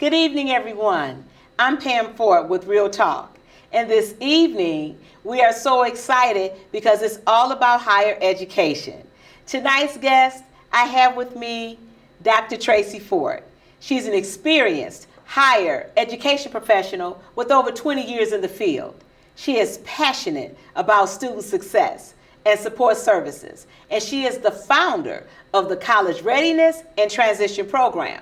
Good evening, everyone. I'm Pam Fort with Real Talk. And this evening, we are so excited because it's all about higher education. Tonight's guest, I have with me Dr. Tracy Fort. She's an experienced higher education professional with over 20 years in the field. She is passionate about student success and support services, and she is the founder of the College Readiness and Transition Program.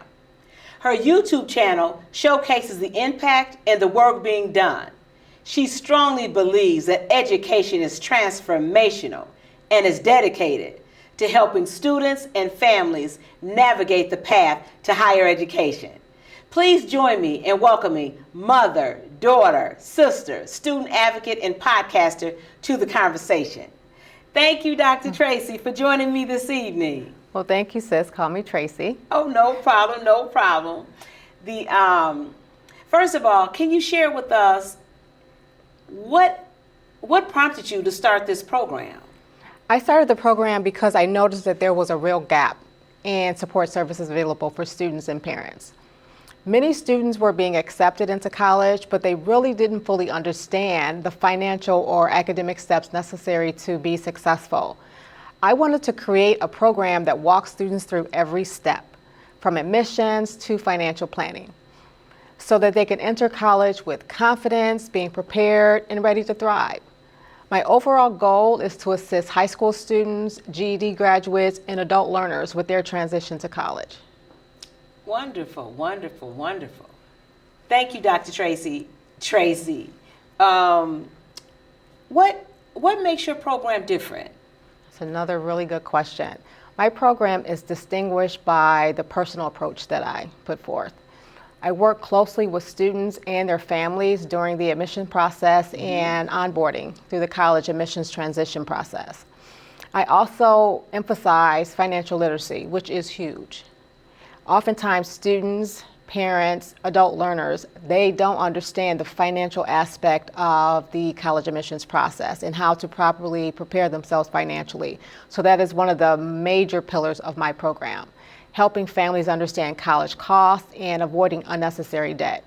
Her YouTube channel showcases the impact and the work being done. She strongly believes that education is transformational and is dedicated to helping students and families navigate the path to higher education. Please join me in welcoming mother, daughter, sister, student advocate, and podcaster to the conversation. Thank you, Dr. Tracy, for joining me this evening. Well, thank you, sis. Call me Tracy. Oh, no problem, no problem. First of all, can you share with us what prompted you to start this program? I started the program because I noticed that there was a real gap in support services available for students and parents. Many students were being accepted into college, but they really didn't fully understand the financial or academic steps necessary to be successful. I wanted to create a program that walks students through every step, from admissions to financial planning, so that they can enter college with confidence, being prepared, and ready to thrive. My overall goal is to assist high school students, GED graduates, and adult learners with their transition to college. Wonderful, wonderful, wonderful. Thank you, Dr. Tracy. What makes your program different? That's another really good question. My program is distinguished by the personal approach that I put forth. I work closely with students and their families during the admission process and onboarding through the college admissions transition process. I also emphasize financial literacy, which is huge. Oftentimes students, parents, adult learners, they don't understand the financial aspect of the college admissions process and how to properly prepare themselves financially. So that is one of the major pillars of my program, helping families understand college costs and avoiding unnecessary debt.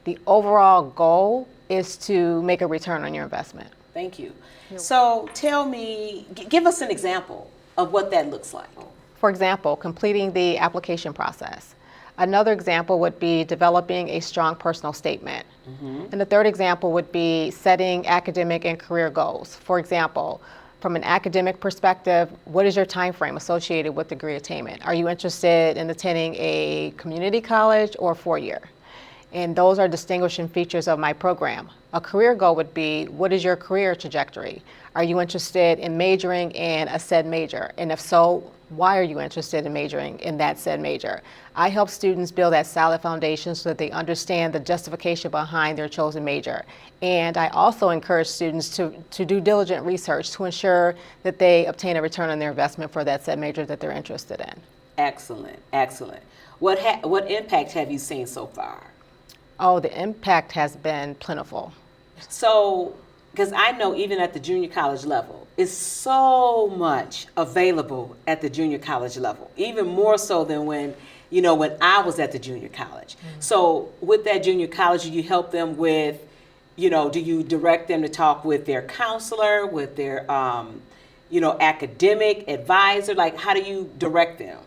The overall goal is to make a return on your investment. Thank you. So tell me, give us an example of what that looks like. For example, completing the application process. Another example would be developing a strong personal statement. And the third example would be setting academic and career goals. For example, from an academic perspective, what is your time frame associated with degree attainment? Are you interested in attending a community college or four-year? And those are distinguishing features of my program. A career goal would be, what is your career trajectory? Are you interested in majoring in a said major? And if so, why are you interested in majoring in that said major? I help students build that solid foundation so that they understand the justification behind their chosen major. And I also encourage students to do diligent research to ensure that they obtain a return on their investment for that said major that they're interested in. Excellent, excellent. What impact have you seen so far? Oh, the impact has been plentiful. So, because I know even at the junior college level, it's so much available at the junior college level, even more so than when I was at the junior college. So with that junior college, do you help them with, do you direct them to talk with their counselor, with their, academic advisor? Like, how do you direct them?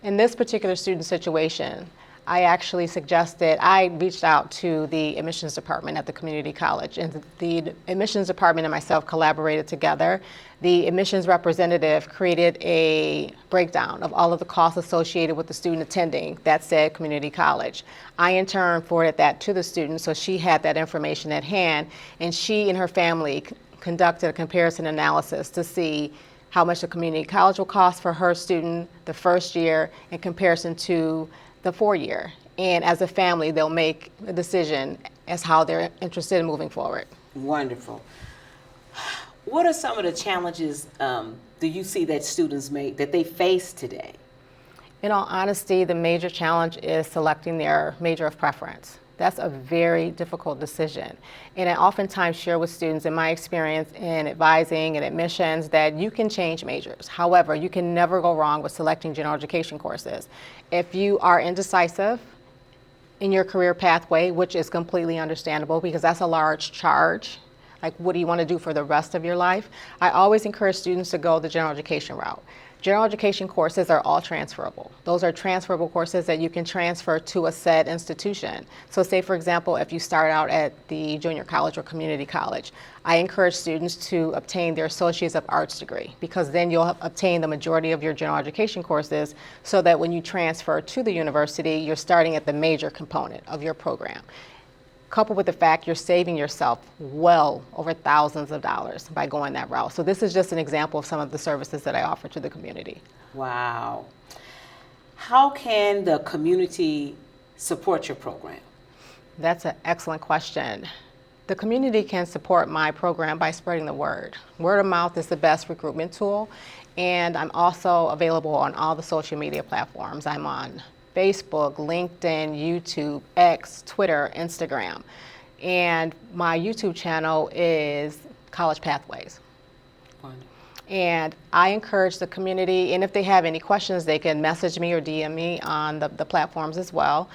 In this particular student situation, I reached out to the admissions department at the community college, and the admissions department and myself collaborated together. The admissions representative created a breakdown of all of the costs associated with the student attending that said community college. I in turn forwarded that to the student, so she had that information at hand, and she and her family conducted a comparison analysis to see how much the community college will cost for her student the first year in comparison to the four-year. And as a family, they'll make a decision as how they're interested in moving forward. Wonderful. What are some of the challenges do you see that students that they face today? In all honesty, the major challenge is selecting their major of preference. That's a very difficult decision. And I oftentimes share with students, in my experience in advising and admissions, that you can change majors. However, you can never go wrong with selecting general education courses. If you are indecisive, in your career pathway, which is completely understandable because that's a large charge. Like, what do you want to do for the rest of your life? I always encourage students to go the general education route. General education courses are all transferable. Those are transferable courses that you can transfer to a said institution. So say, for example, if you start out at the junior college or community college, I encourage students to obtain their Associates of Arts degree, because then you'll obtain the majority of your general education courses, so that when you transfer to the university, you're starting at the major component of your program. Coupled with the fact you're saving yourself well over thousands of dollars by going that route. So this is just an example of some of the services that I offer to the community. Wow. How can the community support your program? That's an excellent question. The community can support my program by spreading the word. Word of mouth is the best recruitment tool, and I'm also available on all the social media platforms. I'm on Facebook, LinkedIn, YouTube, X, Twitter, Instagram. And my YouTube channel is College Pathways. Wonderful. And I encourage the community, and if they have any questions, they can message me or DM me on the platforms as well.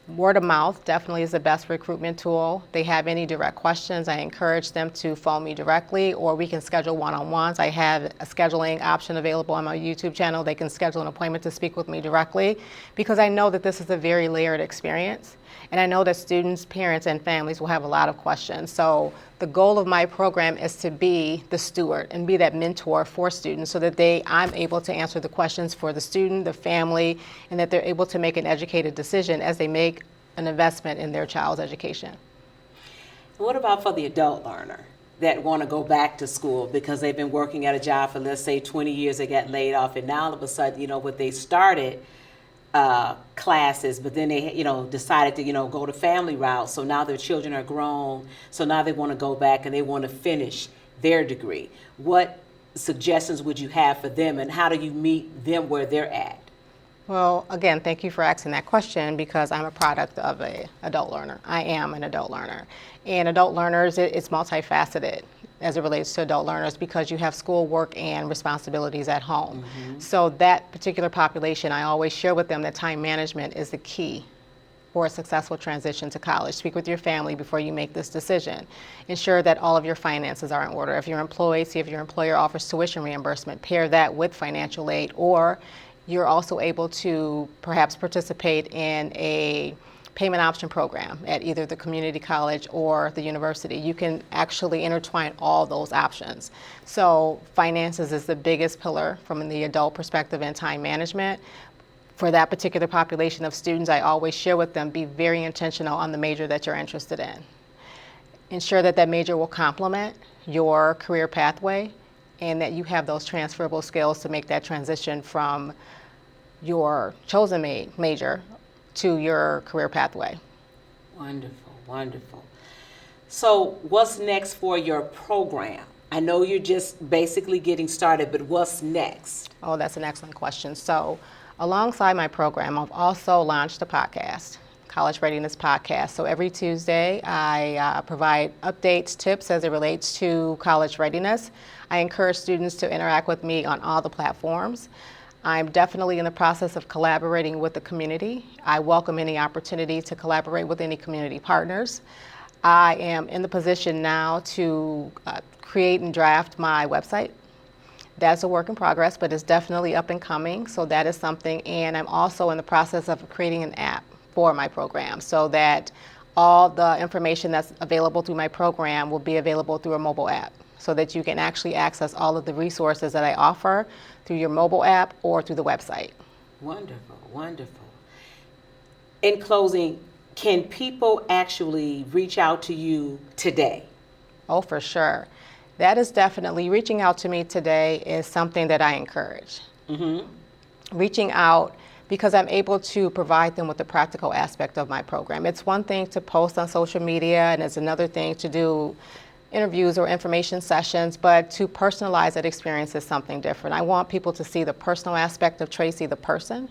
Word of mouth definitely is the best recruitment tool. They have any direct questions, I encourage them to phone me directly, or we can schedule one-on-ones. I have a scheduling option available on my YouTube channel. They can schedule an appointment to speak with me directly, because I know that this is a very layered experience. And I know that students, parents, and families will have a lot of questions. So the goal of my program is to be the steward and be that mentor for students, so that I'm able to answer the questions for the student, the family, and that they're able to make an educated decision as they make an investment in their child's education. What about for the adult learner that want to go back to school because they've been working at a job for, let's say, 20 years, they got laid off, and now all of a sudden, what they started classes, but then they, decided to, go the family route. So now their children are grown. So now they want to go back and they want to finish their degree. What suggestions would you have for them, and how do you meet them where they're at? Well, again, thank you for asking that question, because I'm a product of an adult learner. I am an adult learner. And adult learners, it's multifaceted as it relates to adult learners, because you have schoolwork and responsibilities at home. Mm-hmm. So that particular population, I always share with them that time management is the key for a successful transition to college. Speak with your family before you make this decision. Ensure that all of your finances are in order. If you're employed, see if your employer offers tuition reimbursement. Pair that with financial aid, or you're also able to perhaps participate in a payment option program at either the community college or the university. You can actually intertwine all those options. So finances is the biggest pillar from the adult perspective in time management. For that particular population of students, I always share with them, be very intentional on the major that you're interested in. Ensure that that major will complement your career pathway, and that you have those transferable skills to make that transition from your chosen major to your career pathway. Wonderful, wonderful. So what's next for your program? I know you're just basically getting started, but what's next? Oh, that's an excellent question. So alongside my program, I've also launched a podcast, College Readiness Podcast. So every Tuesday, I provide updates, tips as it relates to college readiness. I encourage students to interact with me on all the platforms. I'm definitely in the process of collaborating with the community. I welcome any opportunity to collaborate with any community partners. I am in the position now to create and draft my website. That's a work in progress, but it's definitely up and coming, so that is something. And I'm also in the process of creating an app for my program, so that all the information that's available through my program will be available through a mobile app, so that you can actually access all of the resources that I offer through your mobile app or through the website. Wonderful, wonderful. In closing, can people actually reach out to you today? Oh, for sure. That is definitely, reaching out to me today is something that I encourage. Mm-hmm. Reaching out, because I'm able to provide them with the practical aspect of my program. It's one thing to post on social media, and it's another thing to do interviews or information sessions, but to personalize that experience is something different. I want people to see the personal aspect of Tracy, the person,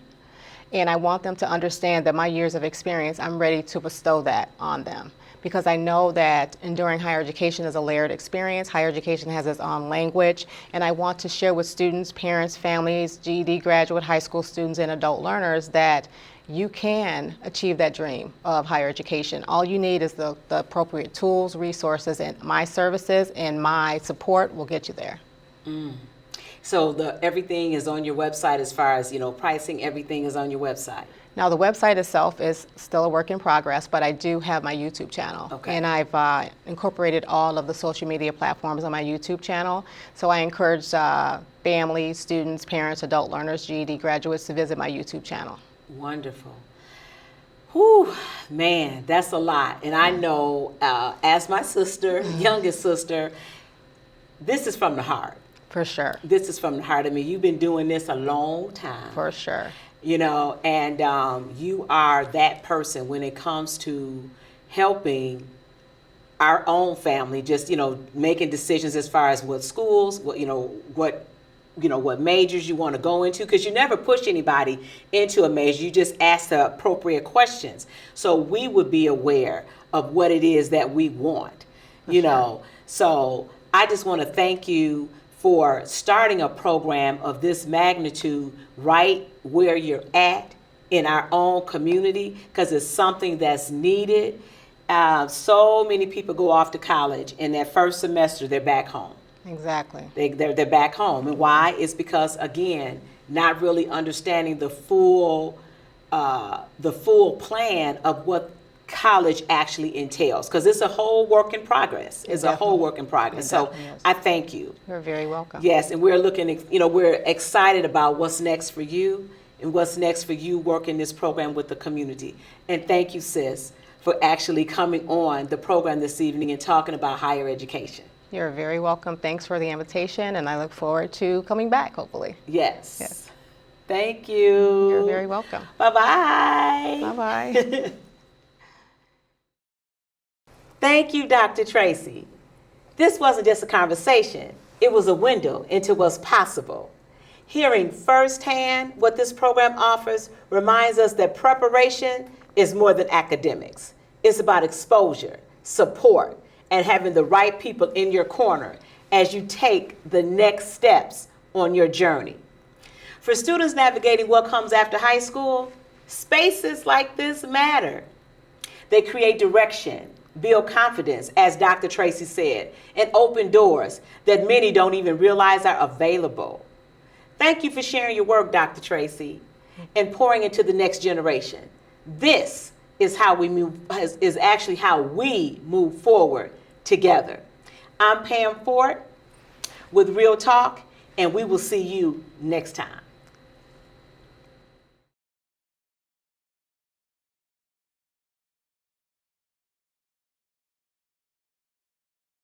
and I want them to understand that my years of experience, I'm ready to bestow that on them, because I know that enduring higher education is a layered experience. Higher education has its own language, and I want to share with students, parents, families, GED graduate, high school students, and adult learners that you can achieve that dream of higher education. All you need is the appropriate tools, resources, and my services and my support will get you there. So everything is on your website as far as, pricing, everything is on your website. Now, the website itself is still a work in progress, but I do have my YouTube channel. Okay. And I've incorporated all of the social media platforms on my YouTube channel. So I encourage families, students, parents, adult learners, GED graduates to visit my YouTube channel. Wonderful. Whew, man, that's a lot. And I know, as my sister, youngest sister, this is from the heart. For sure. This is from the heart. I mean, you've been doing this a long time. For sure. And you are that person when it comes to helping our own family, just, making decisions as far as what schools, what majors you want to go into, because you never push anybody into a major. You just ask the appropriate questions. So we would be aware of what it is that we want, Sure. So I just want to thank you for starting a program of this magnitude right where you're at in our own community, because it's something that's needed. So many people go off to college, and that first semester they're back home. Exactly. They're back home. And why? It's because, again, not really understanding the full plan of what college actually entails, because it's a whole work in progress. It's a whole work in progress. So I thank you. You're very welcome. Yes, and we're we're excited about what's next for you and what's next for you working this program with the community. And thank you, sis, for actually coming on the program this evening and talking about higher education. You're very welcome. Thanks for the invitation, and I look forward to coming back, hopefully. Yes. Yes. Thank you. You're very welcome. Bye-bye. Bye-bye. Thank you, Dr. Tracy. This wasn't just a conversation. It was a window into what's possible. Hearing firsthand what this program offers reminds us that preparation is more than academics. It's about exposure, support, and having the right people in your corner as you take the next steps on your journey. For students navigating what comes after high school, spaces like this matter. They create direction, build confidence, as Dr. Tracy said, and open doors that many don't even realize are available. Thank you for sharing your work, Dr. Tracy, and pouring into the next generation. This is how we move, is actually how we move forward together. I'm Pam Fort with Real Talk, and we will see you next time.